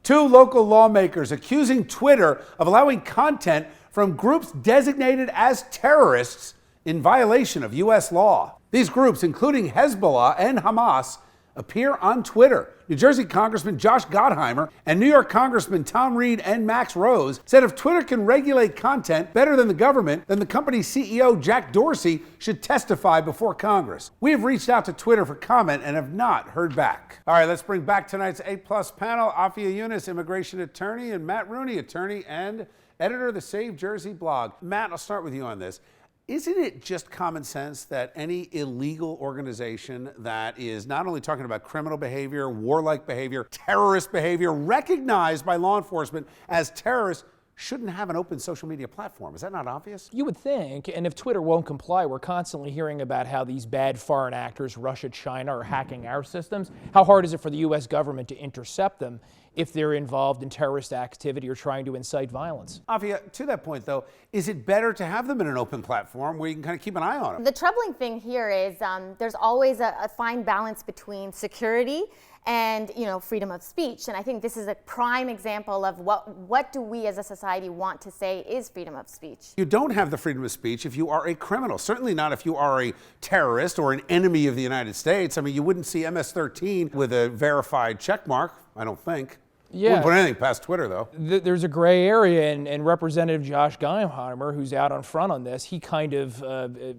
Two local lawmakers accusing Twitter of allowing content from groups designated as terrorists in violation of U.S. law. These groups, including Hezbollah and Hamas, appear on Twitter. New Jersey Congressman Josh Gottheimer and New York Congressman Tom Reed and Max Rose said if Twitter can regulate content better than the government, then the company's CEO Jack Dorsey should testify before Congress. We have reached out to Twitter for comment and have not heard back. All right, let's bring back tonight's A-plus panel. Afia Yunus, immigration attorney, and Matt Rooney, attorney and editor of the Save Jersey blog. Matt, I'll start with you on this. Isn't it just common sense that any illegal organization that is not only talking about criminal behavior, warlike behavior, terrorist behavior, recognized by law enforcement as terrorists, shouldn't have an open social media platform? Is that not obvious? You would think, and if Twitter won't comply, we're constantly hearing about how these bad foreign actors, Russia, China, are hacking our systems. How hard is it for the U.S. government to intercept them if they're involved in terrorist activity or trying to incite violence? Afia, to that point, though, is it better to have them in an open platform where you can kind of keep an eye on them? The troubling thing here is there's always a fine balance between security and freedom of speech, and I think this is a prime example of what do we as a society want to say is freedom of speech. You don't have the freedom of speech if you are a criminal. Certainly not if you are a terrorist or an enemy of the United States. I mean, you wouldn't see MS-13 with a verified check mark, I don't think. Yeah. Wouldn't put anything past Twitter, though. There's a gray area, and Representative Josh Gottheimer, who's out on front on this, he kind of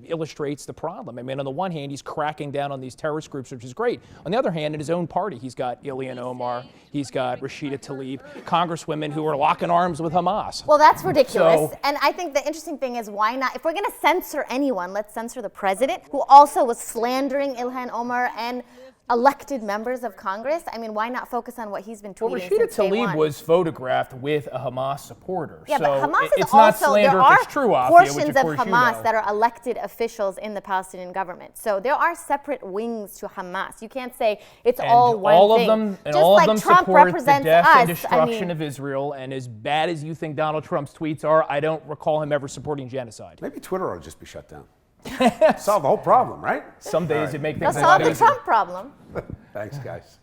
illustrates the problem. I mean, on the one hand, he's cracking down on these terrorist groups, which is great. On the other hand, in his own party, he's got Ilhan Omar, he's got Rashida Tlaib, congresswomen who are locking arms with Hamas. Well, that's ridiculous. And I think the interesting thing is, why not? If we're going to censor anyone, let's censor the president, who also was slandering Ilhan Omar and elected members of Congress. I mean, why not focus on what he's been tweeting? Well, Rashida Tlaib was photographed with a Hamas supporter. Yeah, so but Hamas is it's also, not slander there if are it's true, Afia, portions which of course Hamas that are elected officials in the Palestinian government. So there are separate wings to Hamas. You can't say it's all one thing. And all of them Trump support the represents death us, and destruction of Israel. And as bad as you think Donald Trump's tweets are, I don't recall him ever supporting genocide. Maybe Twitter ought to just be shut down. Solve the whole problem, right? Some days it makes things solve the Trump problem. Thanks, guys.